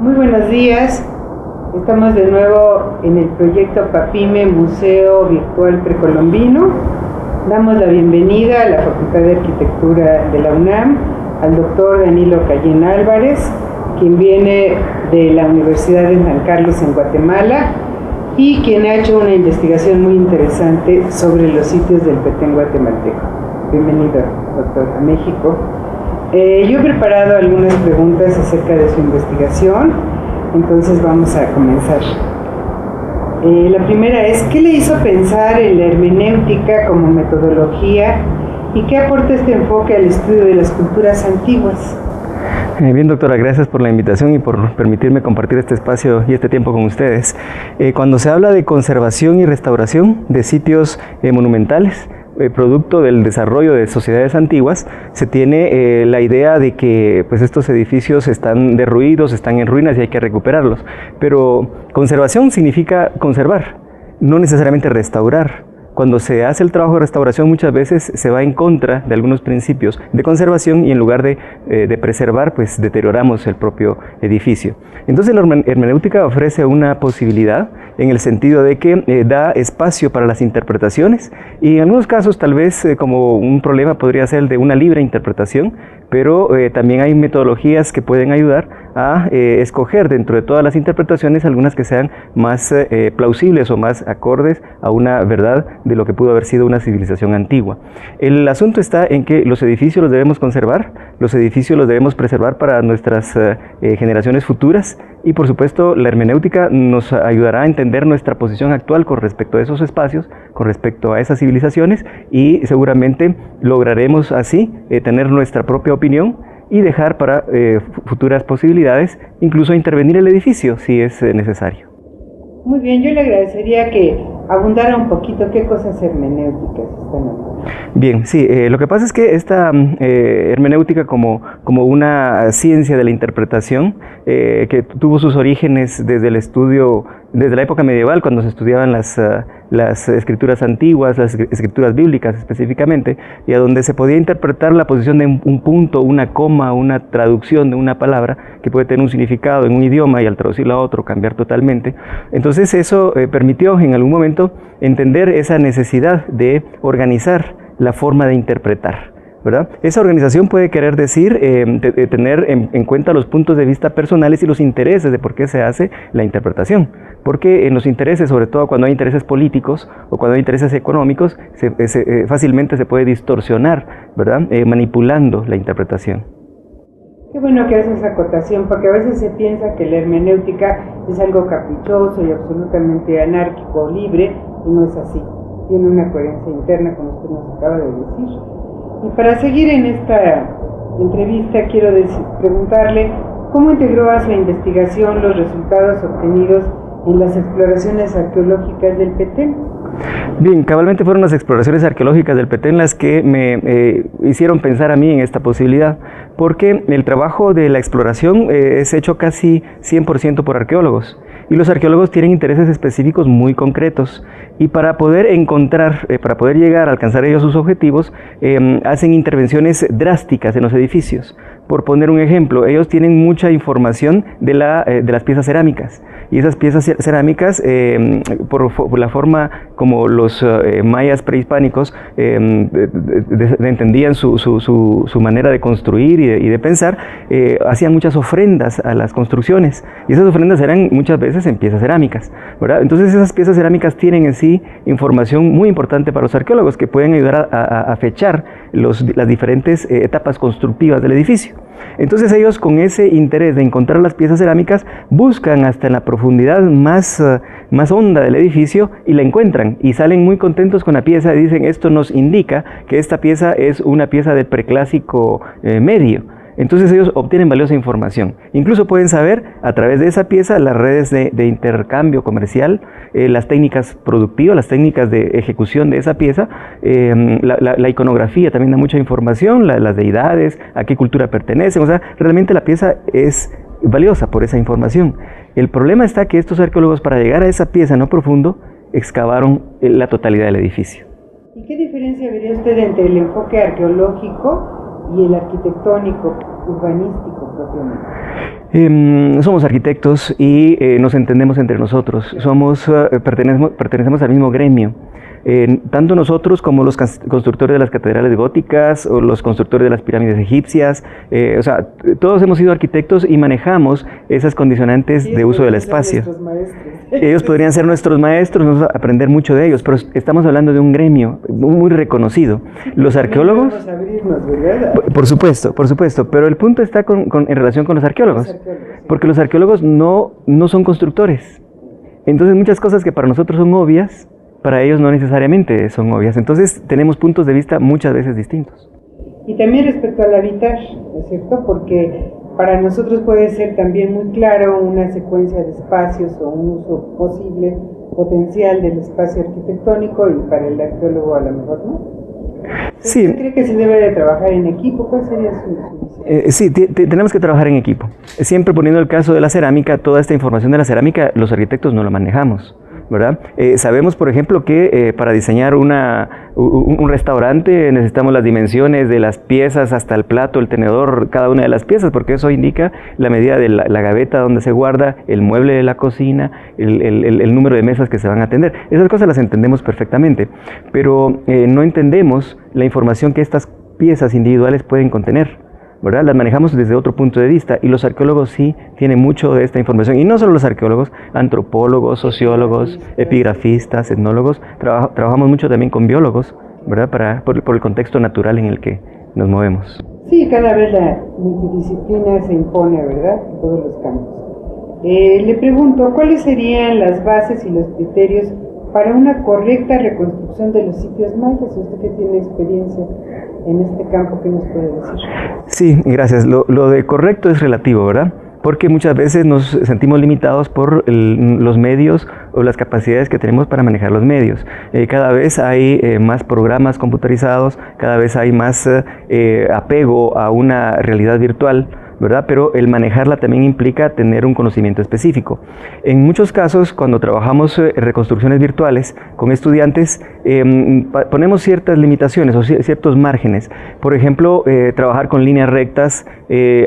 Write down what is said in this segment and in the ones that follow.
Muy buenos días, estamos de nuevo en el proyecto PAPIME Museo Virtual Precolombino. Damos la bienvenida a la Facultad de Arquitectura de la UNAM, al doctor Danilo Cayén Álvarez, quien viene de la Universidad de San Carlos en Guatemala y quien ha hecho una investigación muy interesante sobre los sitios del Petén guatemalteco. Bienvenido, doctor, a México. Yo he preparado algunas preguntas acerca de su investigación, entonces vamos a comenzar. La primera es, ¿qué le hizo pensar en la hermenéutica como metodología y qué aporta este enfoque al estudio de las culturas antiguas? Bien, doctora, gracias por la invitación y por permitirme compartir este espacio y este tiempo con ustedes. Cuando se habla de conservación y restauración de sitios monumentales, producto del desarrollo de sociedades antiguas, se tiene la idea de que pues, estos edificios están derruidos, están en ruinas y hay que recuperarlos. Pero conservación significa conservar, no necesariamente restaurar. Cuando se hace el trabajo de restauración muchas veces se va en contra de algunos principios de conservación y en lugar de preservar, pues deterioramos el propio edificio. Entonces la hermenéutica ofrece una posibilidad en el sentido de que da espacio para las interpretaciones y en algunos casos tal vez como un problema podría ser el de una libre interpretación, pero también hay metodologías que pueden ayudar a escoger dentro de todas las interpretaciones algunas que sean más plausibles o más acordes a una verdad de lo que pudo haber sido una civilización antigua. El asunto está en que los edificios los debemos conservar, los edificios los debemos preservar para nuestras generaciones futuras y por supuesto la hermenéutica nos ayudará a entender nuestra posición actual con respecto a esos espacios, con respecto a esas civilizaciones y seguramente lograremos así tener nuestra propia opinión y dejar para futuras posibilidades, incluso intervenir el edificio si es necesario. Muy bien, yo le agradecería que abundara un poquito qué cosas hermenéuticas están hablando. Bien, sí, lo que pasa es que esta hermenéutica como una ciencia de la interpretación que tuvo sus orígenes desde el estudio, desde la época medieval, cuando se estudiaban las escrituras antiguas, las escrituras bíblicas específicamente, y a donde se podía interpretar la posición de un punto, una coma, una traducción de una palabra que puede tener un significado en un idioma y al traducirlo a otro cambiar totalmente. Entonces eso permitió en algún momento entender esa necesidad de organizar la forma de interpretar, ¿verdad? Esa organización puede querer decir tener en cuenta los puntos de vista personales y los intereses de por qué se hace la interpretación. Porque en los intereses, sobre todo cuando hay intereses políticos o cuando hay intereses económicos, fácilmente se puede distorsionar, ¿verdad? Manipulando la interpretación. Qué bueno que hace esa acotación, porque a veces se piensa que la hermenéutica es algo caprichoso y absolutamente anárquico o libre, y no es así. Tiene una coherencia interna, como usted nos acaba de decir. Y para seguir en esta entrevista, quiero preguntarle cómo integró a su investigación los resultados obtenidos en las exploraciones arqueológicas del Petén. Bien, cabalmente fueron las exploraciones arqueológicas del Petén las que me hicieron pensar a mí en esta posibilidad, porque el trabajo de la exploración es hecho casi 100% por arqueólogos, y los arqueólogos tienen intereses específicos muy concretos, y para poder encontrar, para poder llegar a alcanzar ellos sus objetivos, hacen intervenciones drásticas en los edificios. Por poner un ejemplo, ellos tienen mucha información de las piezas cerámicas, y esas piezas cerámicas, por la forma como los mayas prehispánicos entendían su manera de construir y de pensar, hacían muchas ofrendas a las construcciones, y esas ofrendas eran muchas veces en piezas cerámicas, ¿verdad? Entonces esas piezas cerámicas tienen en sí información muy importante para los arqueólogos que pueden ayudar a fechar las diferentes etapas constructivas del edificio. Entonces ellos, con ese interés de encontrar las piezas cerámicas, buscan hasta en la profundidad más honda del edificio y la encuentran y salen muy contentos con la pieza y dicen: esto nos indica que esta pieza es una pieza del preclásico medio. Entonces ellos obtienen valiosa información. Incluso pueden saber a través de esa pieza las redes de intercambio comercial, las técnicas productivas, las técnicas de ejecución de esa pieza, la iconografía también da mucha información, las deidades, a qué cultura pertenecen. O sea, realmente la pieza es valiosa por esa información. El problema está que estos arqueólogos, para llegar a esa pieza no profundo, excavaron la totalidad del edificio. ¿Y qué diferencia vería usted entre el enfoque arqueológico y el arquitectónico, urbanístico? propiamente? Somos arquitectos y nos entendemos entre nosotros. Pertenecemos al mismo gremio. Tanto nosotros como los constructores de las catedrales góticas o los constructores de las pirámides egipcias, o sea, todos hemos sido arquitectos y manejamos esas condicionantes de uso del espacio. Ellos podrían ser nuestros maestros, nos vamos a aprender mucho de ellos, pero estamos hablando de un gremio muy reconocido. Los arqueólogos, Vamos a abrirnos, ¿verdad? por supuesto, pero el punto está en relación con los arqueólogos, porque los arqueólogos no son constructores. Entonces muchas cosas que para nosotros son obvias, para ellos no necesariamente son obvias. Entonces tenemos puntos de vista muchas veces distintos. Y también respecto al habitar, ¿no es cierto? Porque para nosotros puede ser también muy claro una secuencia de espacios o un uso posible, potencial del espacio arquitectónico, y para el arqueólogo a lo mejor no. Sí. ¿Usted cree que se debe de trabajar en equipo? ¿Cuál sería su visión? Sí, tenemos que trabajar en equipo. Siempre poniendo el caso de la cerámica, toda esta información de la cerámica, los arquitectos no la manejamos, ¿verdad? Sabemos, por ejemplo, que para diseñar un restaurante necesitamos las dimensiones de las piezas hasta el plato, el tenedor, cada una de las piezas, porque eso indica la medida de la gaveta donde se guarda, el mueble de la cocina, el número de mesas que se van a atender. Esas cosas las entendemos perfectamente, pero no entendemos la información que estas piezas individuales pueden contener, ¿verdad? Las manejamos desde otro punto de vista, y los arqueólogos sí tienen mucho de esta información, y no solo los arqueólogos, antropólogos, sociólogos, epigrafistas, etnólogos, trabajamos mucho también con biólogos, ¿verdad? Por el contexto natural en el que nos movemos. Sí, cada vez la multidisciplina se impone, ¿verdad? En todos los campos. Le pregunto, ¿cuáles serían las bases y los criterios para una correcta reconstrucción de los sitios mayas? Usted que tiene experiencia en este campo, ¿qué nos puede decir? Sí, gracias. Lo de correcto es relativo, ¿verdad? Porque muchas veces nos sentimos limitados por los medios o las capacidades que tenemos para manejar los medios. Cada vez hay más programas computarizados, cada vez hay más apego a una realidad virtual, ¿verdad? Pero el manejarla también implica tener un conocimiento específico. En muchos casos, cuando trabajamos reconstrucciones virtuales con estudiantes, ponemos ciertas limitaciones o ciertos márgenes. Por ejemplo, trabajar con líneas rectas,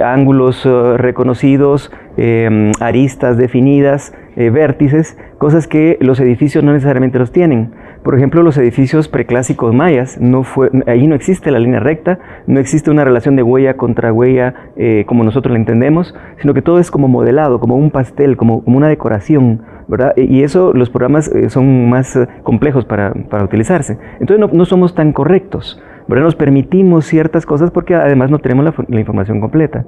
ángulos reconocidos, aristas definidas, vértices, cosas que los edificios no necesariamente los tienen. Por ejemplo, los edificios preclásicos mayas, ahí no existe la línea recta, no existe una relación de huella contra huella como nosotros la entendemos, sino que todo es como modelado, como un pastel, como una decoración, ¿verdad? Y eso, los programas son más complejos para utilizarse. Entonces no somos tan correctos, ¿verdad? Nos permitimos ciertas cosas porque además no tenemos la información completa.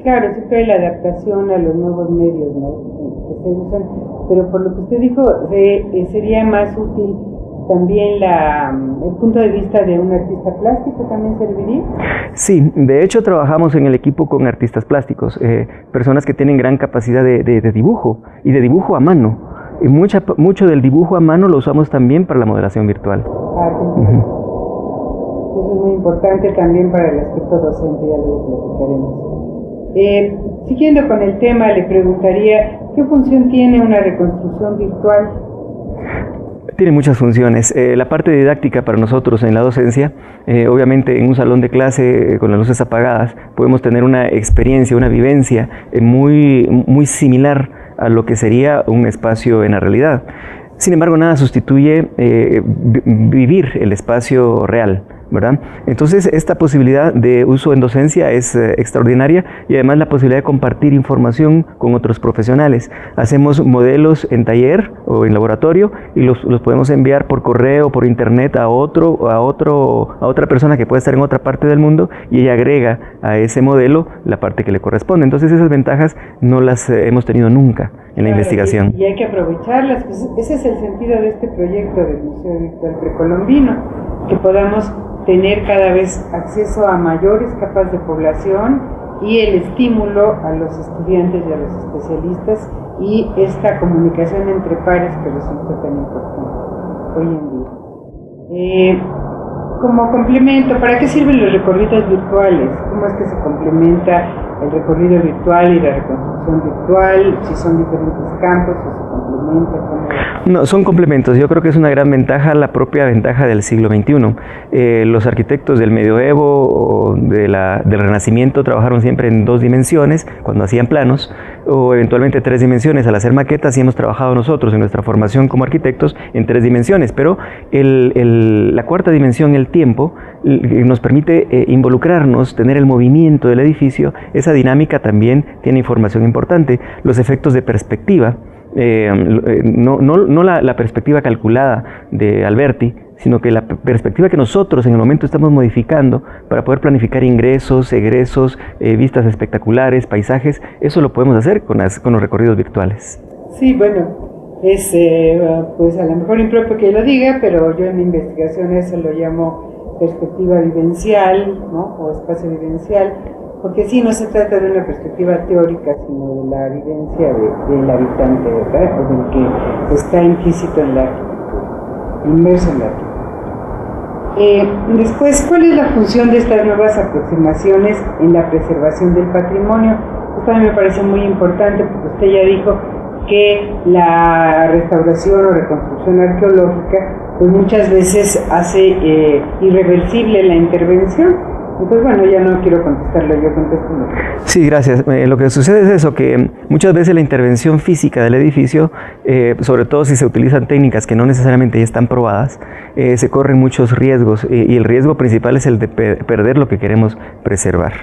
Claro, siempre hay la adaptación a los nuevos medios, ¿no?, que se usan, pero por lo que usted dijo, sería más útil también el punto de vista de un artista plástico, ¿también serviría? Sí, de hecho trabajamos en el equipo con artistas plásticos, personas que tienen gran capacidad de dibujo, y de dibujo a mano, y mucho del dibujo a mano lo usamos también para la modelación virtual. Eso es muy importante también para el aspecto docente, ya luego platicaremos. Siguiendo con el tema, le preguntaría, ¿qué función tiene una reconstrucción virtual? Tiene muchas funciones. La parte didáctica para nosotros en la docencia, obviamente en un salón de clase con las luces apagadas, podemos tener una experiencia, una vivencia muy similar a lo que sería un espacio en la realidad. Sin embargo, nada sustituye vivir el espacio real, ¿verdad? Entonces, esta posibilidad de uso en docencia es extraordinaria, y además la posibilidad de compartir información con otros profesionales. Hacemos modelos en taller o en laboratorio y los podemos enviar por correo, por internet a otra persona que puede estar en otra parte del mundo, y ella agrega a ese modelo la parte que le corresponde. Entonces, esas ventajas no las hemos tenido nunca en la investigación. Y hay que aprovecharlas, pues ese es el sentido de este proyecto del Museo Virtual Precolombino, que podamos tener cada vez acceso a mayores capas de población y el estímulo a los estudiantes y a los especialistas, y esta comunicación entre pares que resulta tan importante hoy en día. como complemento, ¿para qué sirven los recorridos virtuales? ¿Cómo es que se complementa el recorrido virtual y la reconstrucción virtual? Si son diferentes campos o se complementa. ¿Cómo? No, son complementos. Yo creo que es una gran ventaja, la propia ventaja del siglo XXI. Los arquitectos del medioevo o del Renacimiento trabajaron siempre en 2 dimensiones cuando hacían planos, o eventualmente 3 dimensiones al hacer maquetas, y hemos trabajado nosotros en nuestra formación como arquitectos en 3 dimensiones, pero la cuarta dimensión, el tiempo, nos permite involucrarnos, tener el movimiento del edificio. Esa dinámica también tiene información importante. Los efectos de perspectiva, no la perspectiva calculada de Alberti, sino que la perspectiva que nosotros en el momento estamos modificando para poder planificar ingresos, egresos, vistas espectaculares, paisajes. Eso lo podemos hacer con los recorridos virtuales. Sí, bueno, es pues a lo mejor impropio que lo diga, pero yo en mi investigación eso lo llamo perspectiva vivencial, ¿no? O espacio vivencial, porque sí, no se trata de una perspectiva teórica, sino de la vivencia del habitante, ¿verdad? O del que está implícito en la arquitectura, inmerso en la arquitectura. Después, ¿cuál es la función de estas nuevas aproximaciones en la preservación del patrimonio? Esto a mí me parece muy importante, porque usted ya dijo que la restauración o reconstrucción arqueológica pues muchas veces hace irreversible la intervención. Entonces, bueno, ya no quiero contestarlo, yo contesto. Sí, gracias. Lo que sucede es eso, que muchas veces la intervención física del edificio, sobre todo si se utilizan técnicas que no necesariamente ya están probadas, se corren muchos riesgos, y el riesgo principal es el de perder lo que queremos preservar.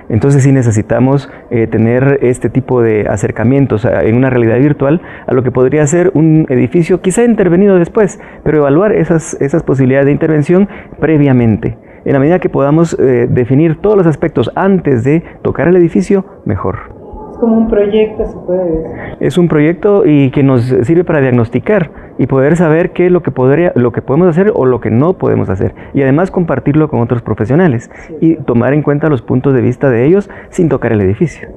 Entonces sí necesitamos tener este tipo de acercamientos en una realidad virtual a lo que podría ser un edificio quizá intervenido después, pero evaluar esas posibilidades de intervención previamente. En la medida que podamos definir todos los aspectos antes de tocar el edificio, mejor. Es como un proyecto, se puede decir. Es un proyecto y que nos sirve para diagnosticar y poder saber qué es lo que podemos hacer o lo que no podemos hacer. Y además compartirlo con otros profesionales, sí, y tomar en cuenta los puntos de vista de ellos sin tocar el edificio.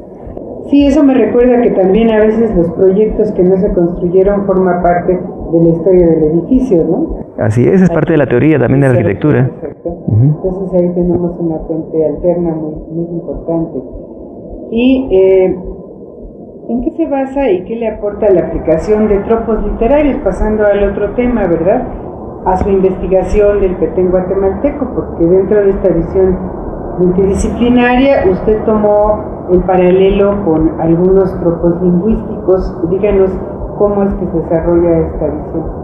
Sí, eso me recuerda que también a veces los proyectos que no se construyeron forman parte de la historia del edificio, ¿no? Así es parte de la teoría también de la arquitectura. Exacto. Entonces ahí tenemos una fuente alterna muy importante. ¿Y en qué se basa y qué le aporta la aplicación de tropos literarios, pasando al otro tema, ¿verdad? A su investigación del Petén guatemalteco, porque dentro de esta visión multidisciplinaria usted tomó el paralelo con algunos tropos lingüísticos. Díganos cómo es que se desarrolla esta visión.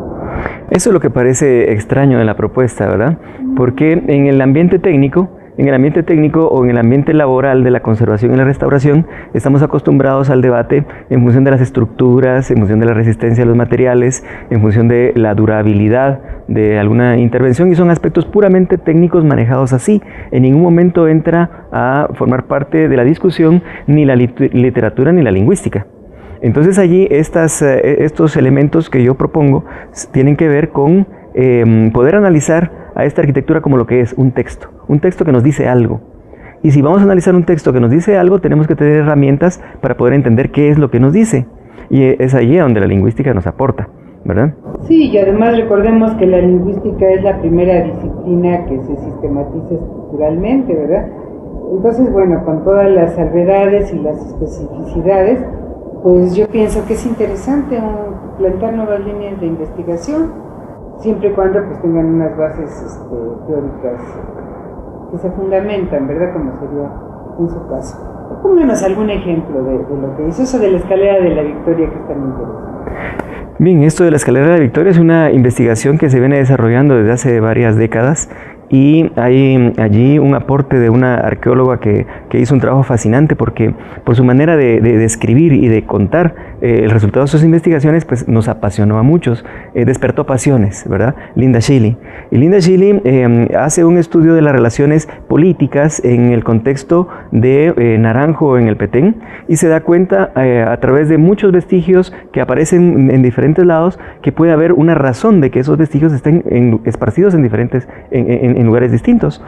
Eso es lo que parece extraño en la propuesta, ¿verdad? Porque en el ambiente técnico o en el ambiente laboral de la conservación y la restauración, estamos acostumbrados al debate en función de las estructuras, en función de la resistencia de los materiales, en función de la durabilidad de alguna intervención, y son aspectos puramente técnicos manejados así. En ningún momento entra a formar parte de la discusión ni la literatura ni la lingüística. Entonces allí estos elementos que yo propongo tienen que ver con poder analizar a esta arquitectura como lo que es un texto que nos dice algo. Y si vamos a analizar un texto que nos dice algo, tenemos que tener herramientas para poder entender qué es lo que nos dice. Y es allí donde la lingüística nos aporta, ¿verdad? Sí, y además recordemos que la lingüística es la primera disciplina que se sistematiza estructuralmente, ¿verdad? Entonces, bueno, con todas las salvedades y las especificidades, pues yo pienso que es interesante plantear nuevas líneas de investigación, siempre y cuando pues tengan unas bases teóricas que se fundamentan, ¿verdad? Como sería en su caso. Pónganos algún ejemplo de lo que hizo, eso de la escalera de la Victoria, que es tan interesante. Bien, esto de la escalera de la Victoria es una investigación que se viene desarrollando desde hace varias décadas, y hay allí un aporte de una arqueóloga que hizo un trabajo fascinante, porque por su manera de describir y de contar el resultado de sus investigaciones, pues nos apasionó a muchos, despertó pasiones, ¿verdad? Linda Schilly. Y Linda Schilly hace un estudio de las relaciones políticas en el contexto de Naranjo en el Petén, y se da cuenta a través de muchos vestigios que aparecen en diferentes lados que puede haber una razón de que esos vestigios estén esparcidos en diferentes en lugares distintos.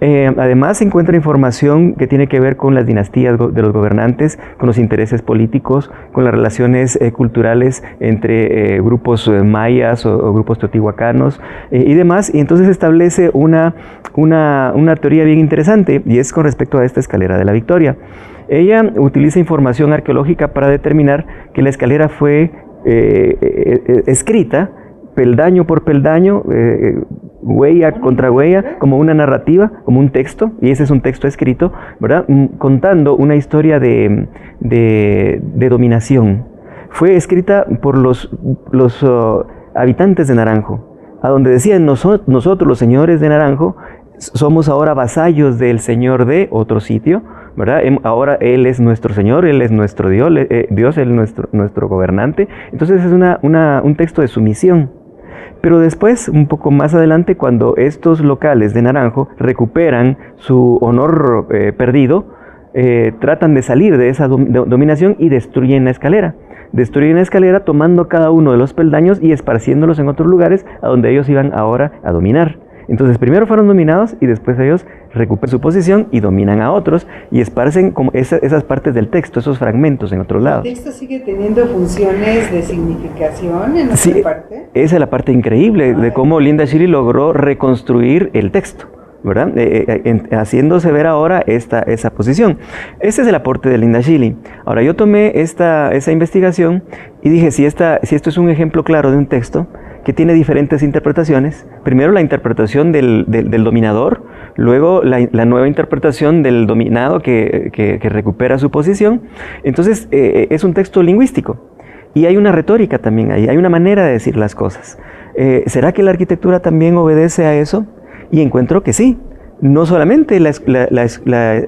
Además se encuentra información que tiene que ver con las dinastías de los gobernantes, con los intereses políticos, con las relaciones culturales entre grupos mayas o grupos teotihuacanos y demás. Y entonces establece una teoría bien interesante, y es con respecto a esta escalera de la Victoria. Ella utiliza información arqueológica para determinar que la escalera fue escrita peldaño por peldaño, huella contra huella, como una narrativa, como un texto, y ese es un texto escrito, ¿verdad? Contando una historia de dominación. Fue escrita por los habitantes de Naranjo, a donde decían: nosotros los señores de Naranjo somos ahora vasallos del señor de otro sitio, ¿verdad? Ahora Él es nuestro Señor, Él es nuestro Dios, Dios es nuestro gobernante. Entonces es un texto de sumisión. Pero después, un poco más adelante, cuando estos locales de Naranjo recuperan su honor perdido, tratan de salir de esa dominación y destruyen la escalera. Destruyen la escalera tomando cada uno de los peldaños y esparciéndolos en otros lugares a donde ellos iban ahora a dominar. Entonces primero fueron dominados y después ellos recuperan su posición y dominan a otros y esparcen como esas partes del texto, esos fragmentos en otros lados. ¿El texto sigue teniendo funciones de significación en otra parte? Esa es la parte increíble de cómo Linda Chile logró reconstruir el texto, ¿verdad? Haciéndose ver ahora esa posición. Ese es el aporte de Linda Chile. Ahora yo tomé esa investigación y dije, si esto es un ejemplo claro de un texto que tiene diferentes interpretaciones, primero la interpretación del dominador, luego la nueva interpretación del dominado que recupera su posición. Entonces es un texto lingüístico y hay una retórica también ahí, hay una manera de decir las cosas. ¿Será que la arquitectura también obedece a eso? Y encuentro que sí. No solamente la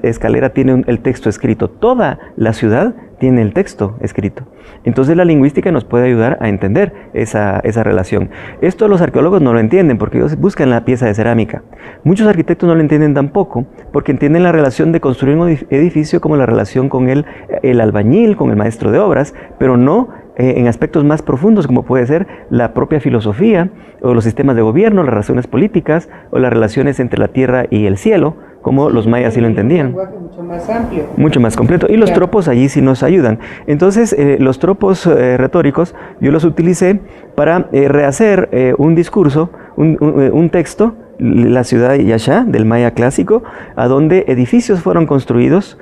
escalera tiene el texto escrito, toda la ciudad tiene el texto escrito. Entonces la lingüística nos puede ayudar a entender esa relación. Esto los arqueólogos no lo entienden porque ellos buscan la pieza de cerámica. Muchos arquitectos no lo entienden tampoco porque entienden la relación de construir un edificio como la relación con el albañil, con el maestro de obras, pero no en aspectos más profundos como puede ser la propia filosofía o los sistemas de gobierno, las relaciones políticas o las relaciones entre la tierra y el cielo, como los mayas sí lo entendían. Un lenguaje mucho más amplio. Mucho más completo. Y los tropos allí sí nos ayudan. Entonces, los tropos retóricos yo los utilicé para rehacer un discurso, un texto, la ciudad de Yaxá, del maya clásico, a donde edificios fueron construidos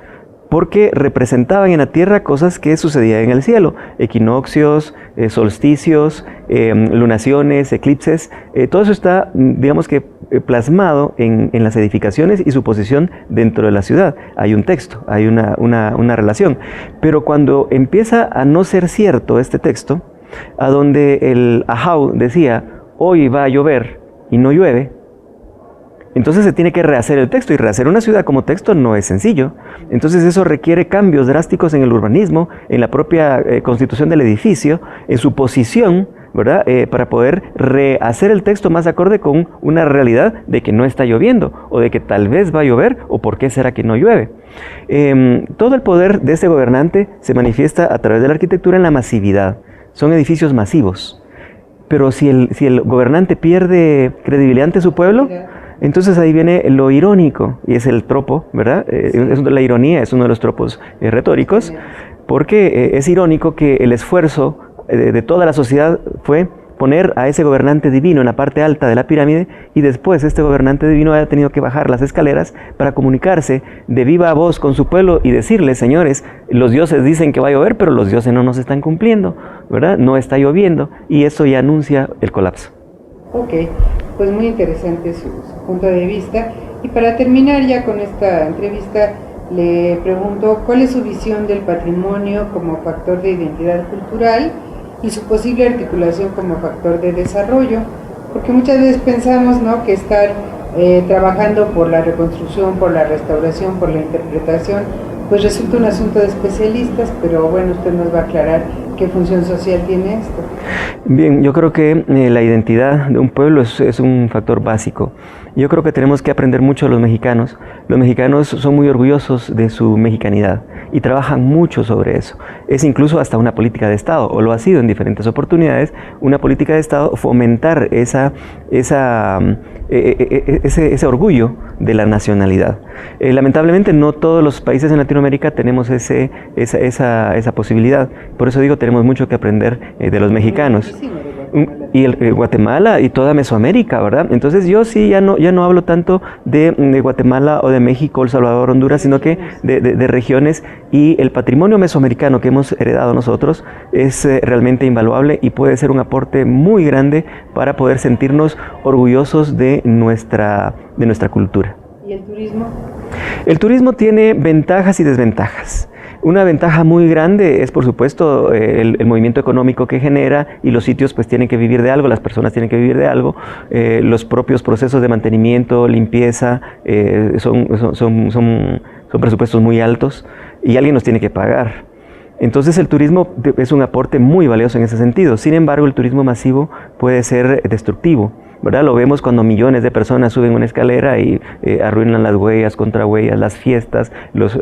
porque representaban en la tierra cosas que sucedían en el cielo, equinoccios, solsticios, lunaciones, eclipses, todo eso está, digamos que, plasmado en las edificaciones y su posición dentro de la ciudad. Hay un texto, hay una relación, pero cuando empieza a no ser cierto este texto, a donde el Ahau decía, hoy va a llover y no llueve, entonces se tiene que rehacer el texto, y rehacer una ciudad como texto no es sencillo. Entonces eso requiere cambios drásticos en el urbanismo, en la propia constitución del edificio, en su posición, ¿verdad? Para poder rehacer el texto más acorde con una realidad de que no está lloviendo, o de que tal vez va a llover, o por qué será que no llueve. Todo el poder de este gobernante se manifiesta a través de la arquitectura en la masividad. Son edificios masivos. Pero si el gobernante pierde credibilidad ante su pueblo, entonces ahí viene lo irónico, y es el tropo, ¿verdad? La ironía es uno de los tropos retóricos, porque es irónico que el esfuerzo de toda la sociedad fue poner a ese gobernante divino en la parte alta de la pirámide, y después este gobernante divino haya tenido que bajar las escaleras para comunicarse de viva voz con su pueblo y decirle: señores, los dioses dicen que va a llover, pero los dioses no nos están cumpliendo, ¿verdad? No está lloviendo, y eso ya anuncia el colapso. Ok, pues muy interesante su punto de vista. Y para terminar ya con esta entrevista, le pregunto cuál es su visión del patrimonio como factor de identidad cultural y su posible articulación como factor de desarrollo, porque muchas veces pensamos, ¿no?, que estar trabajando por la reconstrucción, por la restauración, por la interpretación, pues resulta un asunto de especialistas, pero bueno, usted nos va a aclarar ¿Qué función social tiene esto? Bien, yo creo que la identidad de un pueblo es un factor básico. Yo creo que tenemos que aprender mucho de los mexicanos. Los mexicanos son muy orgullosos de su mexicanidad y trabajan mucho sobre eso. Es incluso hasta una política de Estado, o lo ha sido en diferentes oportunidades, una política de Estado fomentar ese orgullo de la nacionalidad. Lamentablemente no todos los países en Latinoamérica tenemos esa posibilidad. Por eso digo, tenemos mucho que aprender de los mexicanos. Y Guatemala y toda Mesoamérica, ¿verdad? Entonces yo sí ya no hablo tanto de Guatemala o de México, El Salvador, Honduras, sino que de regiones, y el patrimonio mesoamericano que hemos heredado nosotros es realmente invaluable y puede ser un aporte muy grande para poder sentirnos orgullosos de nuestra cultura. ¿Y el turismo? El turismo tiene ventajas y desventajas. Una ventaja muy grande es, por supuesto, el movimiento económico que genera, y los sitios pues tienen que vivir de algo, las personas tienen que vivir de algo, los propios procesos de mantenimiento, limpieza, son presupuestos muy altos y alguien nos tiene que pagar. Entonces el turismo es un aporte muy valioso en ese sentido. Sin embargo, el turismo masivo puede ser destructivo, ¿verdad? Lo vemos cuando millones de personas suben una escalera y arruinan las huellas, contrahuellas, las fiestas, los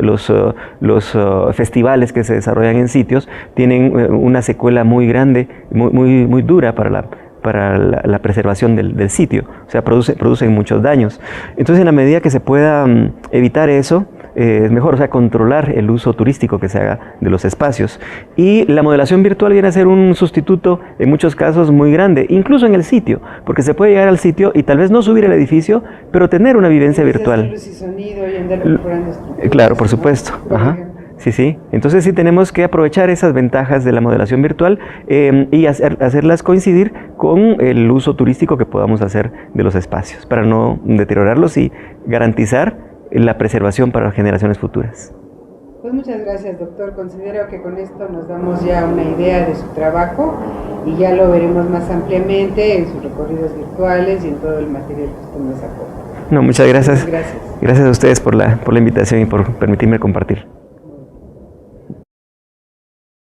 festivales que se desarrollan en sitios tienen una secuela muy grande, muy dura para la preservación del sitio. O sea, producen muchos daños. Entonces, en la medida que se pueda evitar eso, es mejor, o sea, controlar el uso turístico que se haga de los espacios. Y la modelación virtual viene a ser un sustituto, en muchos casos, muy grande, incluso en el sitio, porque se puede llegar al sitio y tal vez no subir el edificio, pero tener una vivencia virtual. Luz y sonido y andar mejorando estructuras, claro, por supuesto. ¿no? Ajá. Sí. Entonces sí tenemos que aprovechar esas ventajas de la modelación virtual y hacerlas coincidir con el uso turístico que podamos hacer de los espacios, para no deteriorarlos y garantizar la preservación para las generaciones futuras. Pues muchas gracias, doctor. Considero que con esto nos damos ya una idea de su trabajo y ya lo veremos más ampliamente en sus recorridos virtuales y en todo el material que usted nos aporta. No, muchas gracias. Muchas gracias. Gracias a ustedes por la invitación y por permitirme compartir.